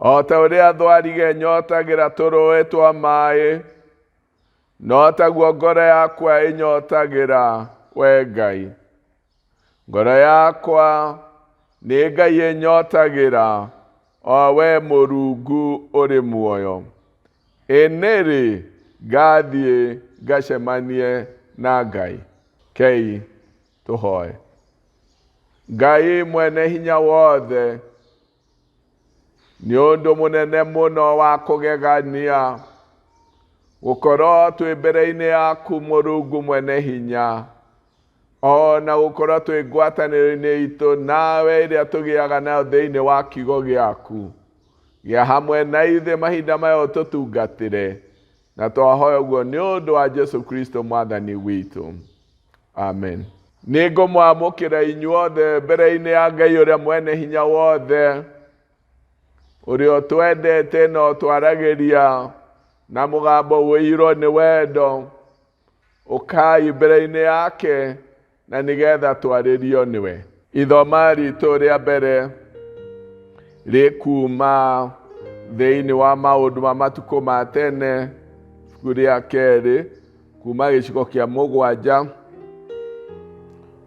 O ta ũrĩa thwarige nyotagĩra tũrũĩ twa maĩ, no taguo ngoro yakwa ĩnyotagĩra we Ngai. Ngoro yakwa nĩ Ngai ĩnyotagĩra, o we Mũrungu ũrĩ muoyo. Nĩrĩ ngathiĩ ngacemanie na Ngai. Kei tũhoe. Ngai mwene hinya wothe, nĩ ũndũ mũnene mũno wa kũgegania gũkorwo twĩ mbere-inĩ yaku Mũrungu mwene hinya, ona gũkorwo twĩ ngwatanĩro-inĩ itũ nawe ĩrĩa tũgĩaga nayo thĩinĩ wa kiugo gĩaku. Gĩa hamwe na ithuĩ mahinda maya ũtũtungatĩre, na twahoya ũguo nĩ ũndũ wa Jesu Kristo mwathani witũ. Amen. Nĩngũmwamũkĩra inyuothe mbere-inĩ ya Ngai ũrĩa mwene hinya wothe, ũrĩa ũtwendete na ũtwaragĩria na mũgambo ũiyũrwo nĩ wendo. Ũkai mbere-inĩ yake na nĩgetha twarĩrio nĩwe. Ithoma ritũ rĩa mbere rĩkuma thĩinĩ wa maũndũ ma matukũ ma tene, ibuku rĩa kerĩ, kuma gĩcigo kĩa 7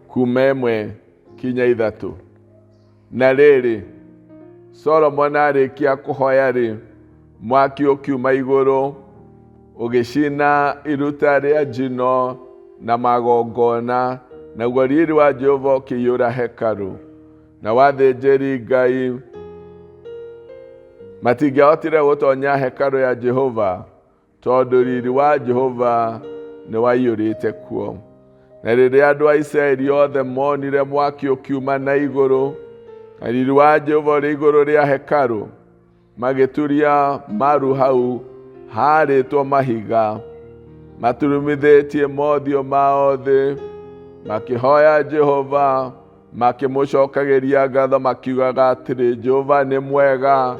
kuma 1 kinya 3. Na rĩrĩ, Solomon arĩkia kũhoya-rĩ, mwaki ũkiuma igũrũ ũgĩcina iruta rĩa njino na magongona, naguo riiri wa Jehova ũkĩiyũra hekarũ. Na athĩnjĩri Ngai matingĩahotire gũtonya hekarũ ya Jehova, tondũ riiri wa Jehova nĩ waiyũrĩte kuo. Na rĩrĩa andũ a Isiraeli othe monire mwaki ũkiuma na igũrũ, na riiri wa Jehova ũrĩ igũrũ rĩa hekarũ, magĩturia maru hau harĩtwo mahiga, maturumithĩtie mothiũ mao thĩ, makĩhoya Jehova, makĩmũcokagĩria ngatho, makiugaga atĩrĩ, Jehova nĩ mwega,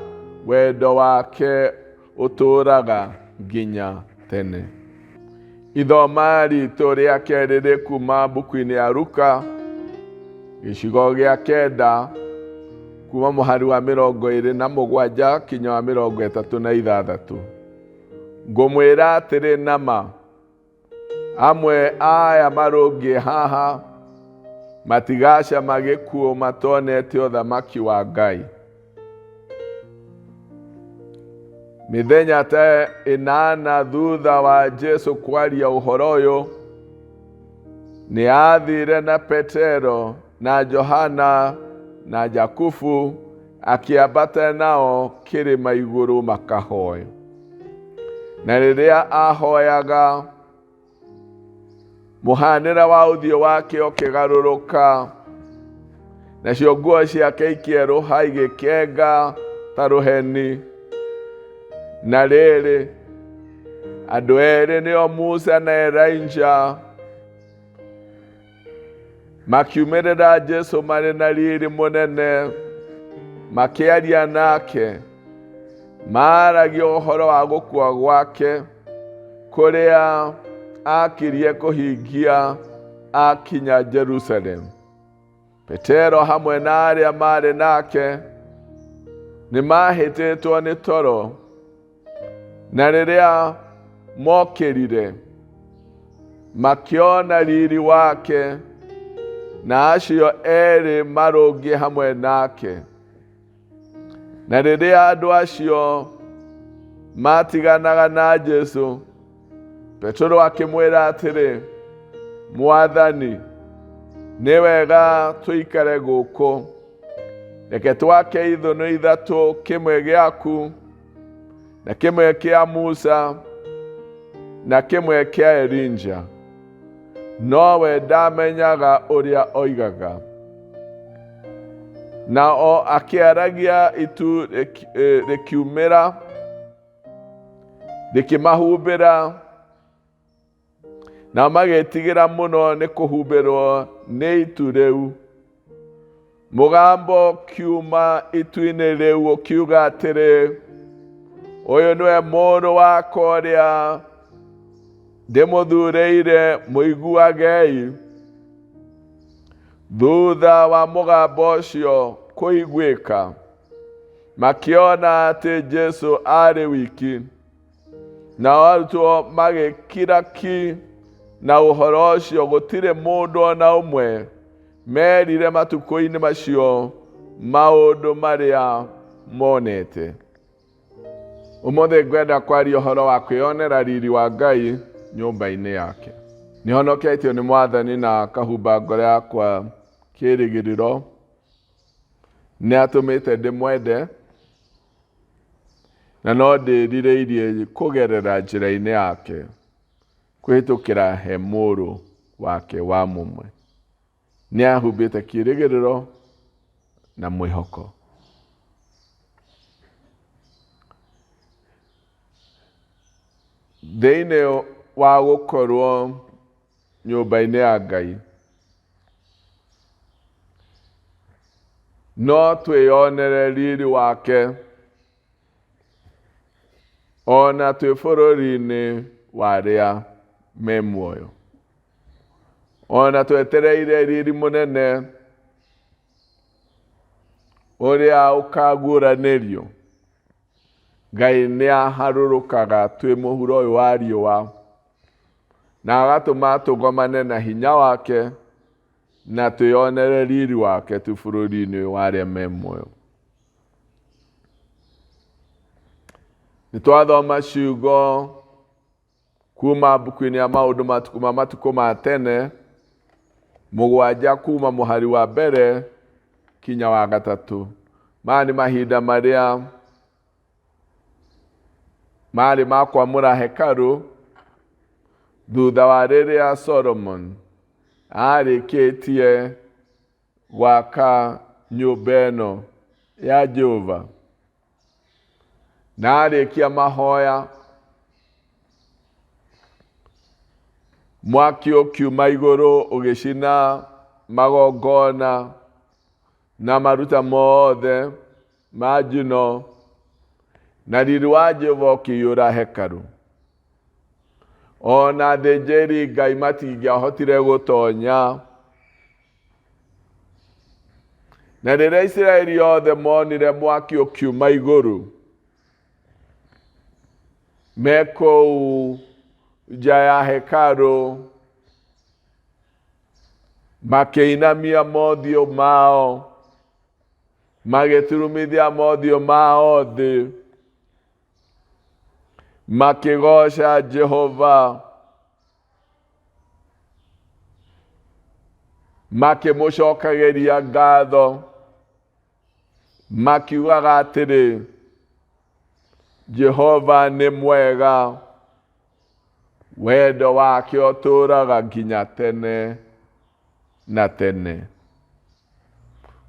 wendo wake ũtũũraga nginya tene. Ithoma ritũ rĩa kerĩ rĩkuma mbuku-inĩ ya Luka, gĩcigo gĩa 9, kuma mũhari wa 27 kinya wa 36. Ngũmwĩra atĩrĩ nama, amwe aya marũngiĩ haha matigacama gĩkuũ matonete ũthamaki wa Ngai. Mĩthenya ta 8 thutha wa Jesu kwaria ũhoro ũyũ, nĩ athire na Petero na Johana na Jakubu, akĩambata nao kĩrĩma igũrũ makahoe. Na rĩrĩa ahoyaga, mũhanĩra wa ũthiũ wake ũkĩgarũrũka, nacio nguo ciake ikĩerũha igĩkenga ta rũheni. Na rĩrĩ, andũ erĩ nĩo Musa na Elijah makiumĩrĩra Jesu marĩ na riiri mũnene, makĩaria nake, maaragia ũhoro wa gũkua gwake, kũrĩa akirie kũhingia akinya Jerusalemu. Petero hamwe na arĩa marĩ nake nĩ mahĩtĩtwo nĩ toro, na rĩrĩa mokĩrire, makĩona riiri wake na acio erĩ marũngiĩ hamwe nake. Na rĩrĩa andũ acio matiganaga na Jesu, Petero akĩmwĩra atĩrĩ, Mwathani, nĩ wega tũikare gũkũ, reke twake ithũnũ 3, kĩmwe gĩaku, na kĩmwe kĩa Musa, na kĩmwe kĩa Elijah. Nowe ndamenyaga ũrĩa oigaga. Na o akĩaragia itu rĩkiumĩra, rĩkĩmahumbĩra, na magĩtigĩra mũno nĩ kũhumbĩrwo nĩ itu rĩu. Mũgambo kiuma itu-inĩ rĩu ũkiuga atĩrĩ, ũyũ nĩwe mũrũ wakwa ũrĩa ndĩmũthuurĩire, mũiguagei. Thutha wa mũgambo ũcio kũiguĩka, makiona ati Jesu ari wiki, na arutwo magikira ki na uhoro ucio gutire mundu ona umwe merire matuko-ini macio maundu maria monete. Umuthi ngwenda kwaria uhoro wa kwionera riri wa Ngai nyumba-ini yake. Nihonoketio ni Mwathani na kahumba ngoro yakwa kirigiriro, ni atumite ndimwende na no ndirireirie kugerera njira-ini yake kwitukira he muru wake wa mumwe. Ni ahumbite kirigiriro na mwihoko. Thiini wa gukorwo nyumba-ini ya Ngai, no twionere riri wake ona twi bururi-ini waria me muoyo, ona twetereire riri munene uria ukaguranirio. Ngai ni aharurukaga twi muhuro uyu wa riua na agatuma tugomane na hinya wake na twionere riri wake twi bururi-ini waria me muoyo. Nitwathoma ciugo kuma mbuku-ini ya maundu matuku ma tene mugwanja kuma muhari wa mbere kinya wa gatatu. Maya ni mahinda maria mari ma kwamura hekaru thutha wa riria Solomon arikitie gwaka nyumba ino ya Jehova, na arikia mahoya mwaki ukiuma iguru ugicina magongona na maruta mothe ma njino, na riri wa Jehova ukiyura hekaru. Ona athĩnjĩri Ngai matingĩahotire gutonya, na rĩrĩa Isiraeli yothe monire mwaki ukiuma iguru mekũu nja ya hekaru makĩinamia mothiũ mao, magĩturumithia mothiũ mao thĩ, makĩgoca Jehova, makĩmũcokagĩria ngatho, makiugaga atĩrĩ, Jehova nĩ mwega, wendo wake ũtũũraga nginya tene na tene.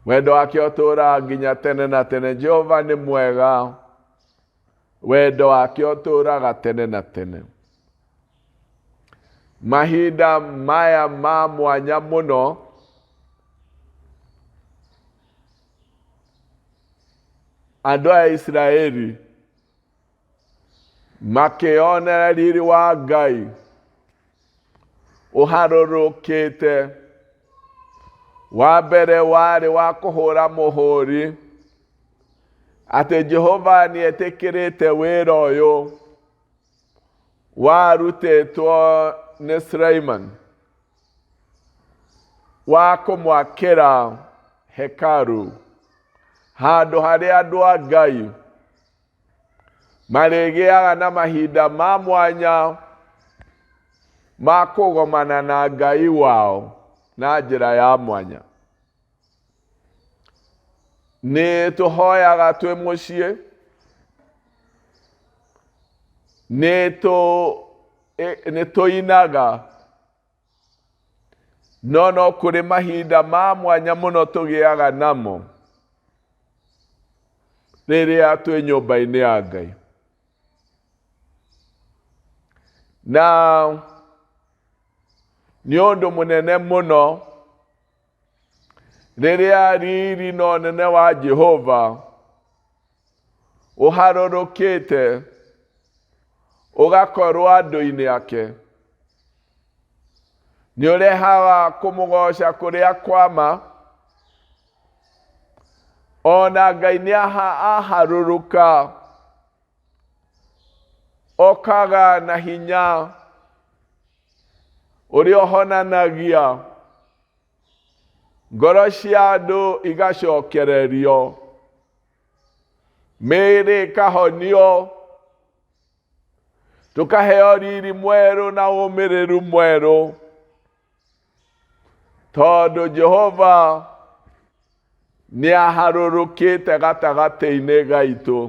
Wendo wake ũtũũraga nginya tene na tene. Jehova nĩ mwega, wendo wake ũtũũraga tene na tene. Mahinda maya ma mwanya mũno andũ a Isiraeli makĩonera riri wa Ngai ũharũrũkĩte. Wa mbere warĩ wa kũhũra mũhũri atĩ Jehova nĩetĩkĩrĩte wĩra ũyũ warutĩtwo nĩ Suleiman wa kũmwakĩra hekaru, handũ harĩa andũ a Ngai marĩgĩaga na mahinda ma mwanya ma kũgomana na Ngai wao na njĩra ya mwanya. Nĩ tũhoyaga twĩ mũciĩ, nĩ tũinaga, no kũrĩ mahinda ma mwanya mũno tũgĩaga namo rĩrĩa twĩ nyũmba-inĩ ya Ngai. Na nĩ ũndũ mũnene mũno rĩrĩa riri na ũnene wa Jehova ũharũrũkĩte ũgakorwo andũ-inĩ ake. Nĩ ũrehaga kũmũgoca kũrĩa kwama, ona Ngai aharũrũka okaga na hinya ũrĩa ũhonanagia, ngoro cia andũ igacokererio, mĩĩrĩ ĩkahonio, tũkaheo riri mwerũ na ũmĩrĩru mwerũ, tondũ Jehova nĩaharũrũkĩte gatagatĩ-inĩ gaitũ.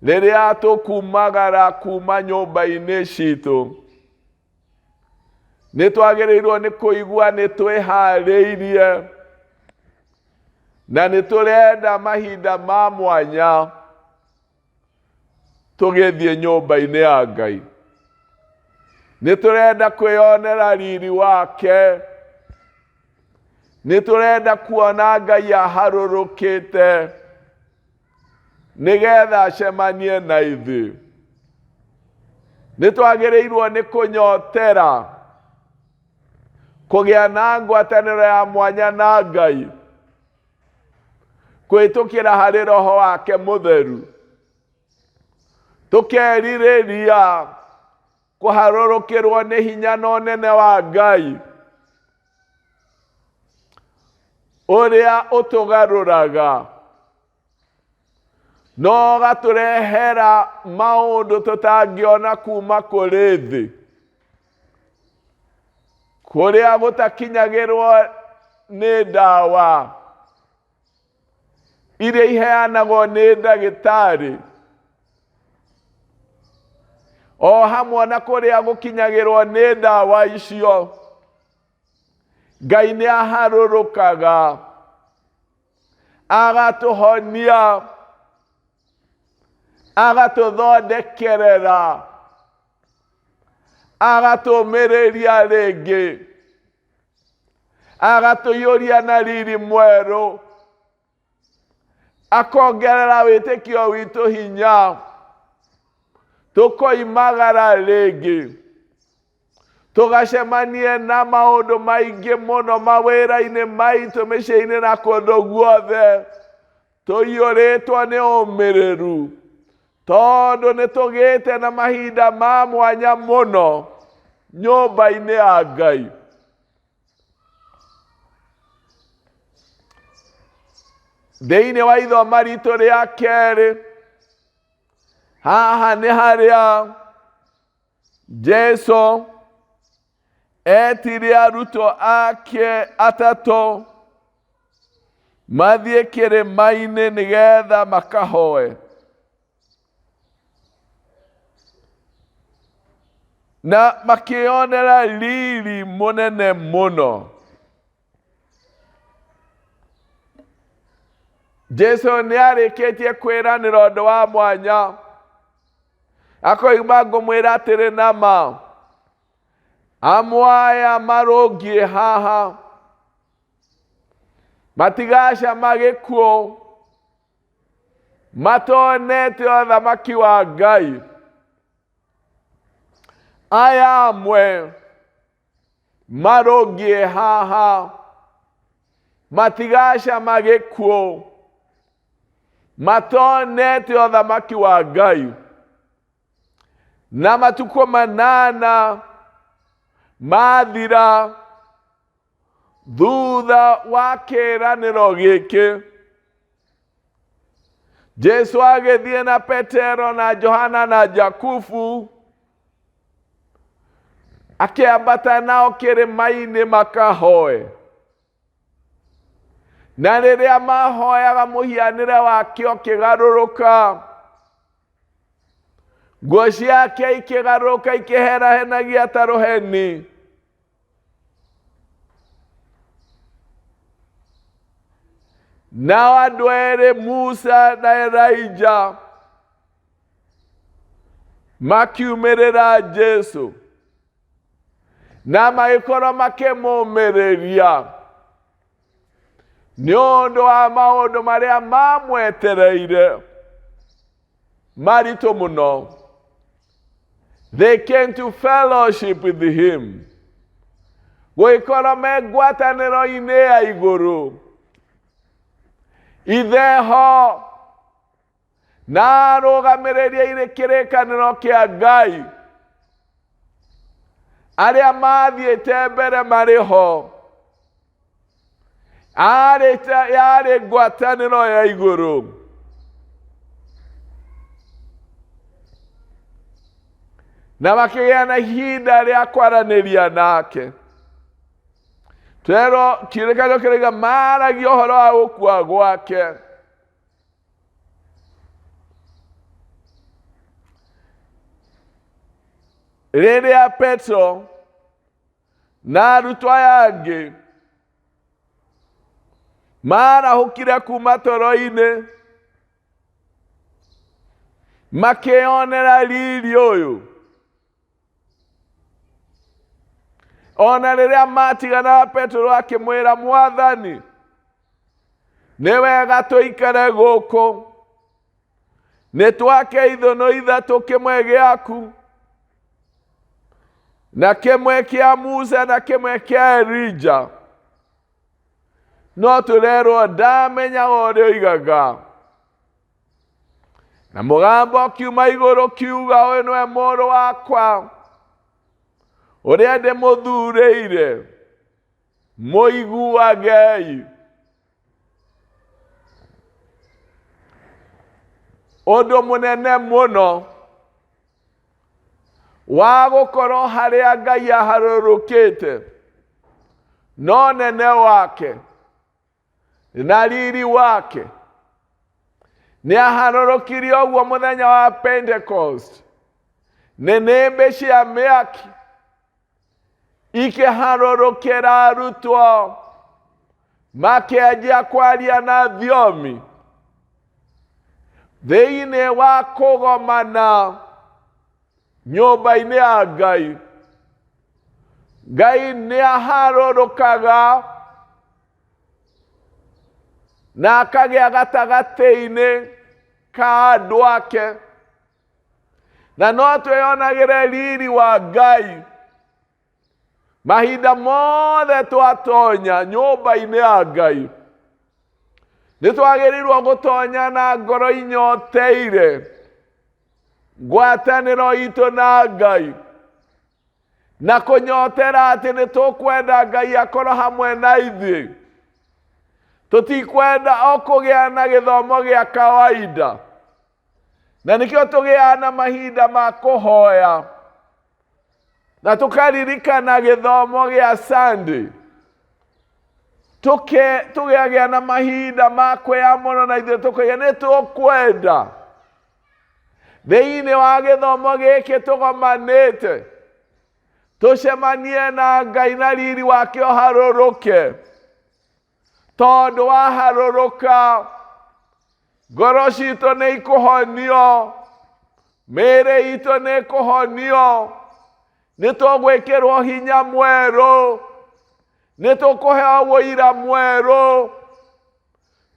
Rĩrĩa tũkumagara kuma nyũmba-inĩ citũ, nĩtwagĩrĩirwo nĩ kũigua nĩtwĩharĩirie na nĩtũrenda mahinda ma mwanya tũgĩthiĩ nyũmba-inĩ ya Ngai. Nĩtũrenda kwĩyonera riri wake, nĩtũrenda kuona Ngai aharũrũkĩte nĩgetha acemanie na ithuĩ. Nĩtwagĩrĩirwo nĩ kũnyotera kũgĩa na ngwatanĩro ya mwanya na Ngai kwĩtũkĩra harĩ Roho wake Mũtheru, tũkerirĩria kũharũrũkĩrwo nĩ hinya na ũnene wa Ngai ũrĩa ũtũgarũraga no gatũrehera maũndũ tũtangĩona kuma kũrĩ thĩ, kũrĩa gũtakinyagĩrwo nĩ ndawa iria iheanagwo nĩ ndagĩtarĩ, o hamwe na kũrĩa gũkinyagĩrwo nĩ ndawa icio. Ngai nĩaharũrũkaga agatũhonia, agatũthondekerera, agatũmĩrĩria rĩngĩ, agatũiyũria na riri mwerũ, akongerera wĩtĩkio witũ hinya, tũkoimagara rĩngĩ, tũgacemanie na maũndũ maingĩ mũno mawĩra-inĩ maitũ, mĩciĩ-inĩ na kũndũ guothe, tũiyũrĩtwo nĩ ũmĩrĩru, tondũ nĩtũgĩte na mahinda ma mwanya mũno nyũmba-inĩ ya Ngai. Thĩinĩ wa ithoma ritũ rĩa kerĩ, haha nĩ harĩa Jesũ etire arutwo ake atatũ mathiĩ kĩrĩma-inĩ nĩgetha makahoe. Na makĩonera riri mũnene mũno. Jesũ nĩarĩkĩtie kwĩranĩra ũndũ wa mwanya, akoiga ngũmwĩra atĩrĩ nama, amwe aya marũngiĩ haha matigaacama gĩkuũ matonete ũthamaki wa Ngai. Aya amwe marũngiĩ haha matigaacama gĩkuũ matonete ũthamaki wa Ngai. Na matukũ manana mathira thutha wa kĩĩranĩro gĩkĩ, Jesũ agĩthiĩ na Petero na Johana na Jakubu, akĩambata nao kĩrĩma-inĩ makahoe. Na rĩrĩa mahoyaga mũhianĩre wake ũkĩgarũrũka, nguo ciake ikĩgarũrũka ikĩherahenagia ta rũheni. Nao andũ erĩ Musa na Elijah makiumĩrĩra Jesũ na magĩkorwo makĩmũmĩrĩria nĩ ũndũ wa maũndũ marĩa mamwetereire maritũ mũno. They came to fellowship with him, gũgĩkorwo me ngwatanĩro-inĩ ya igũrũ, itheho na arũgamĩrĩria irĩ kĩrĩkanĩro kĩa Ngai arĩa mathiĩte mbere marĩ ho yarĩ ngwatanĩro ya igũrũ. Na makĩgĩa na ihinda rĩa kwaranĩria nake. Twerwo kĩrĩkanĩro kĩrĩa maragia ũhoro wa gũkua gwake. Rĩrĩa Petro na arutwo aya angĩ marahũkire kuma toro-inĩ makĩonera riri ũyũ, ona rĩrĩa matigana Petro akĩmwĩra, Mwathani, nĩ wega tũikare gũkũ, nĩtwake ithũnũ ithatũ, kĩmwe gĩaku na kĩmwe kĩa Musa na kĩmwe kĩa Elija. No tũrerwo ndamenyaga ũrĩa oigaga. Na mũgambo kiuma igũrũ kiuga, ũyũ nĩwe mũrũ wakwa ũrĩa ndĩmũthuurĩire, mũiguagei. Ũndũ mũnene mũno wa gũkorwo harĩa Ngai aharũrũkĩte, no nene wake na riri wake. Nĩ aharũrũkirie ũguo mũthenya wa Pentecost, nĩnĩmbĩ cia mĩaki ikĩharũrũkĩra arutwo, makĩanjia kwaria na thiomi thĩinĩ wa kũgomana nyũmba-inĩ ya Ngai. Ngai nĩ aharũrũkaga na akagĩa gatagatĩ-inĩ ka andũ ake, na no twĩonagĩre riri wa Ngai mahinda mothe twatonya nyũmba-inĩ ya Ngai. Nĩtwagĩrĩirwo gũtonya na ngoro inyoteire ngwatanĩro itũ na Ngai, na kũnyotera atĩ nĩtũkwenda Ngai akorwo hamwe na ithuĩ. Tũtikwenda o kũgĩa na gĩthomo gĩa kawaida, na nĩkĩo tũgĩa na mahinda ma kũhoya na tũkaririkana gĩthomo gĩa Sunday. Tũgĩagĩa na mahinda ma kwĩyamũra na ithuĩ tũkauga nĩtũkwenda thĩinĩ wa gĩthomo gĩkĩ tũgomanĩte tũcemanie na Ngai na riri wake ũharũrũke. Tondũ waharũrũka, ngoro citũ nĩ ikũhonio, mĩĩrĩ itũ nĩ ikũhonio, nĩtũgwĩkĩrwo hinya mwerũ, nĩtũkũheo ũira mwerũ,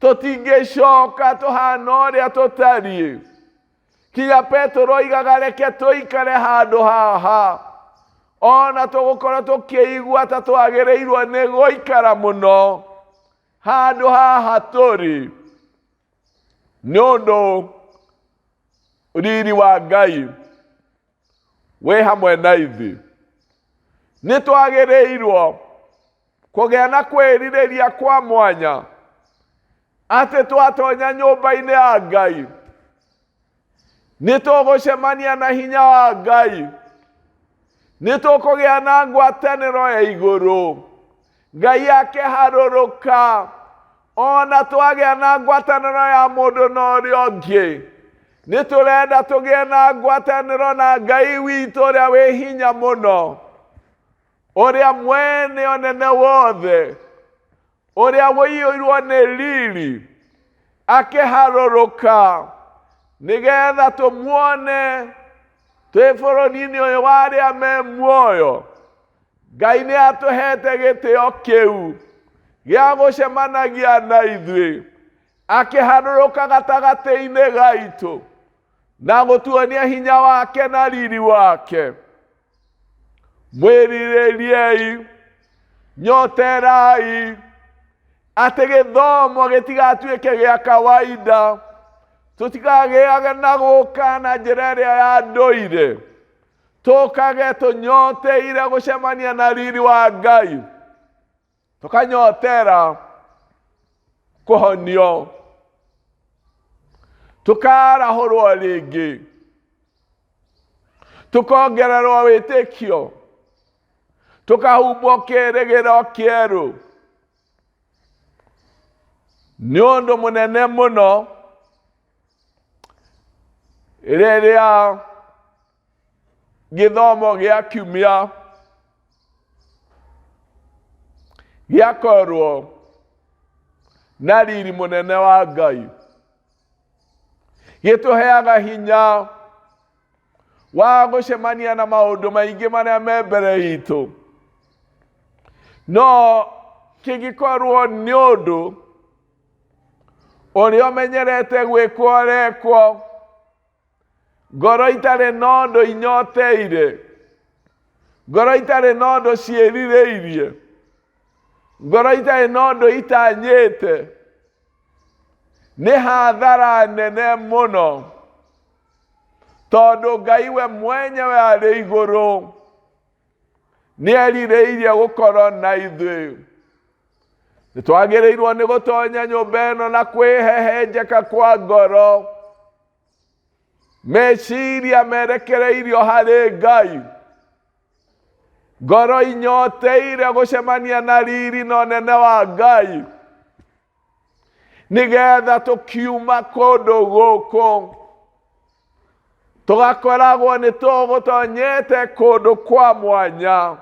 tũtingĩcoka tũhana ũrĩa tũtariĩ. Kinya Petro oigaga reke tũikare handũ haha, ona tũgũkorwo tũkĩigua ta twagĩrĩirwo nĩ gũikara mũno handũ haha tũrĩ, nĩ ũndũ riri wa Ngai wĩ hamwe na ithuĩ. Nĩtwagĩrĩirwo kũgĩa na kwĩrirĩria kwa mwanya atĩ twatonya nyũmba-inĩ ya Ngai nĩtũgũcemania na hinya wa Ngai, nĩtũkũgĩa na ngwatanĩro ya igũrũ. Ngai akĩharũrũka, ona twagĩa na ngwatanĩro ya mũndũ na ũrĩa ũngĩ, nĩtũrenda tũgĩe na ngwatanĩro na Ngai witũ ũrĩa wĩ hinya mũno, ũrĩa mwene ũnene wothe, ũrĩa wũiyũirwo nĩ riri, akĩharũrũka nĩgetha tũmuone twĩ bũrũri-inĩ ũyũ wa arĩa me muoyo. Ngai nĩ atũhete gĩtĩo kĩu gĩa gũcemanagia na ithuĩ, akĩharũrũka gatagatĩ-inĩ gaitũ na gũtuonia hinya wake na riri wake. Mwĩrirĩriei, nyoterai, ate gĩthomo gĩtigatuĩke gĩa kawaida, tũtikagĩage na gũka na njĩra ĩrĩa ya ndũire, tũkage tũnyoteire gũcemania na riri wa Ngai, tũkanyotera kũhonio, tũkarahũrwo rĩngĩ, tũkongererwo wĩtĩkio, tũkahumbwo kĩĩrĩgĩrĩro kĩerũ. Nĩ ũndũ mũnene mũno rĩrĩa gĩthomo gĩa kiumia gĩakorwo na riri mũnene wa Ngai, gĩtũheaga hinya wa gũcemania na maũndũ maingĩ marĩa me mbere itũ. No kĩngĩkorwo nĩ ũndũ ũrĩa ũmenyerete gwĩkwo rekwo, ngoro itarĩ na ũndũ inyoteire, ngoro itarĩ na ũndũ ciĩrirĩirie, ngoro itarĩ na ũndũ itanyĩte, nĩ hathara nene mũno, tondũ Ngai we mwenyewe arĩ igũrũ nĩ erirĩirie gũkorwo na ithuĩ. Nĩ twagĩrĩirwo nĩ gũtonya nyũmba ĩno na kwĩhehenjeka kwa ngoro, meciria merekereirio harĩ Ngai, ngoro inyoteire gũcemania na riri na ũnene wa Ngai, nĩgetha tũkiuma kũndũ gũkũ tũgakoragwo nĩ tũgũtonyete kũndũ kwa mwanya,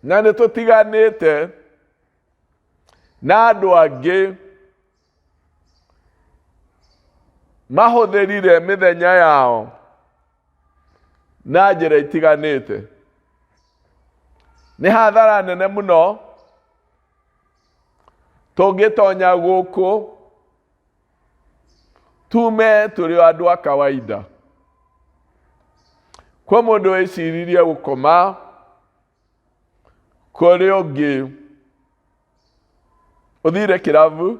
na nĩ tũtiganĩte na andũ angĩ mahũthĩrire mĩthenya yao na njĩra itiganĩte. Nĩ hathara nene mũno tũngĩtonya gũkũ tume tũrĩ andũ a kawaida. Kwa mũndũ wĩciririe gũkoma kũrĩ ũngĩ ũthire kĩrabu,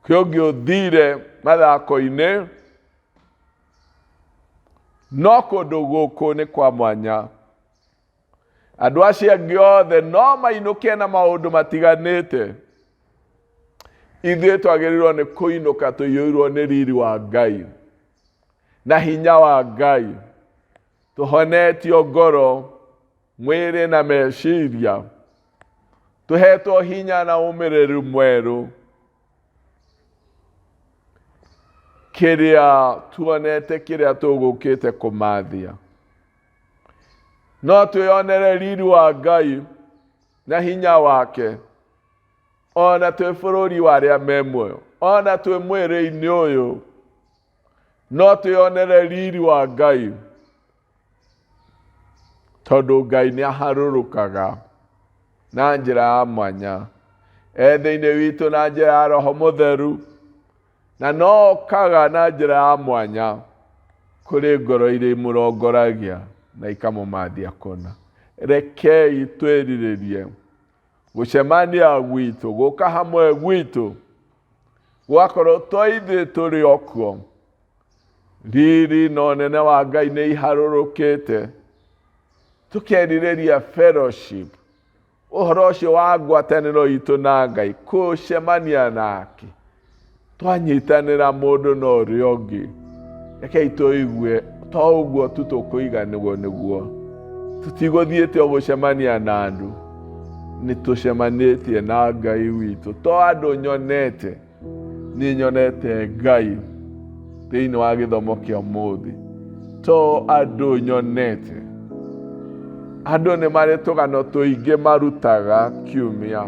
kũrĩ ũngĩ ũthire mathako-inĩ, no kũndũ gũkũ nĩ kwa mwanya. Andũ acio angĩ othe no mainũke na maũndũ matiganĩte. Ithuĩ twagĩrĩirwo nĩ kũinũka tũiyũirwo nĩ riri wa Ngai na hinya wa Ngai, tũhonetio ngoro, mwĩrĩ na meciria, tũhetwo hinya na ũmĩrĩru mwerũ. Kĩrĩa tuonete kĩrĩa tũgũkĩte kũmathia, no twĩonere riri wa Ngai na hinya wake, ona twĩ bũrũri wa arĩa me muoyo, ona twĩ mwĩrĩ-inĩ ũyũ, no twĩonere riri wa Ngai, tondũ Ngai nĩ aharũrũkaga na njĩra ya mwanya ethĩ-inĩ witũ na njĩra ya Roho Mũtheru, na no okaga na njĩra ya mwanya kũrĩ ngoro iria imũrongoragia na ikamũmathia kũna. Rekei twĩrirĩrie gũcemania gwitũ, gũka hamwe gwitũ, gwakorwo to ithuĩ tũrĩ okuo, riri na ũnene wa Ngai nĩ iharũrũkĩte, tũkerirĩria fellowship, ũhoro ũcio wa ngwatanĩro itũ na Ngai, kũcemania nake, twanyitanĩra mũndũ na ũrĩa ũngĩ. Rekei tũigue to ũguo tu tũkũiganĩrwo nĩguo, tũtigũthiĩte o gũcemania na andũ, nĩ tũcemanĩtie na Ngai witũ. To andũ nyonete, nĩ nyonete Ngai thĩinĩ wa gĩthomo kĩa ũmũthĩ. To andũ nyonete, andũ nĩ marĩ tũgano tũingĩ marutaga kiumia,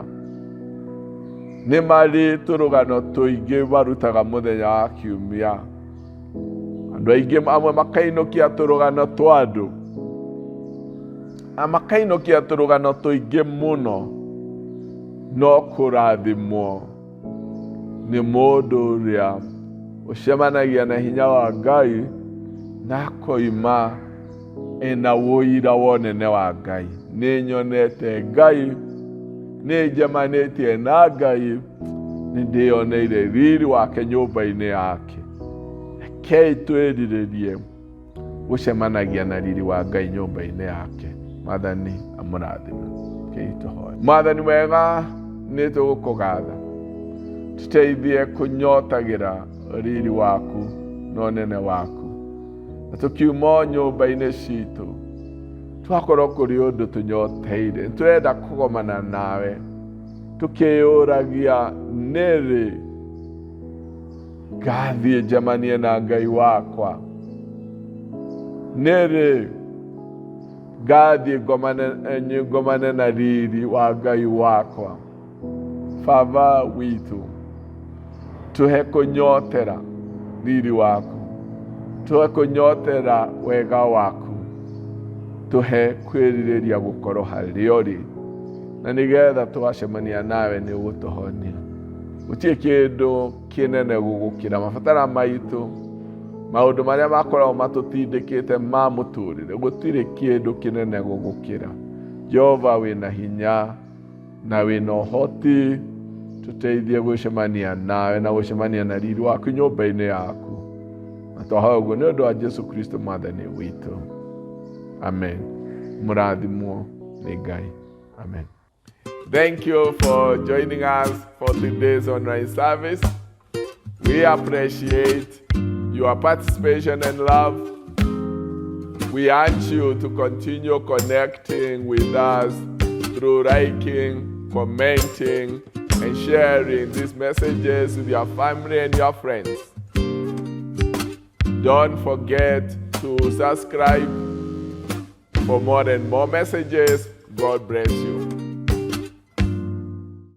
nĩ marĩ tũrũgano tũingĩ barutaga mũthenya wa kiumia. Andũ aingĩ amwe makainũkia tũrũgano twa andũ, makainũkia tũrũgano tũingĩ mũno, no kũrathimwo nĩ mũndũ ũrĩa ũcemanagia na hinya wa Ngai na koima ena wũira wa ũnene wa Ngai. Nĩ nyonete Ngai nĩnjemanĩtie na Ngai nĩndĩoneire riri wake nyũmba-inĩ yake. Rekei twĩrirĩrie gũcemanagia na riri wa Ngai nyũmba-inĩ yake. Mwathani amũrathime. Tũhoe. Mwathani wega, nĩtũgũkũgatha, tũteithie kũnyotagĩra riri waku na ũnene waku, na tũkiuma nyũmba-inĩ citũ twakorwo kũrĩ ũndũ tũnyoteire, tũrenda kũgomana nawe, tũkĩyũragia nĩrĩ ngathiĩ njemanie na Ngai wakwa, nĩrĩ ngathiĩ ngomane na riri wa Ngai wakwa. Baba witũ, tũhe kũnyotera riri waku, tũhe kũnyotera wega waku, tũhe kwĩrirĩria gũkorwo harĩa ũrĩ, na nĩgetha twacemania nawe nĩ ũgũtũhonia. Gũtirĩ kĩndũ kĩnene gũgũkĩra mabatara maitũ, maũndũ marĩa makoragwo matũtindĩkĩte ma mũtũrĩre, gũtirĩ kĩndũ kĩnene gũgũkĩra. Jehova wĩna hinya na wĩna ũhoti, tũteithie gũcemania nawe na gũcemania na riri waku nyũmba-inĩ yaku. Na twahoya ũguo nĩ ũndũ wa Jesu Kristo Mwathani witũ. Amen. Mũrathimwo nĩ Ngai. Amen. Thank you for joining us for today's online service. We appreciate your participation and love. We urge you to continue connecting with us through liking, commenting, and sharing these messages with your family and your friends. Don't forget to subscribe for more and more messages. God bless you.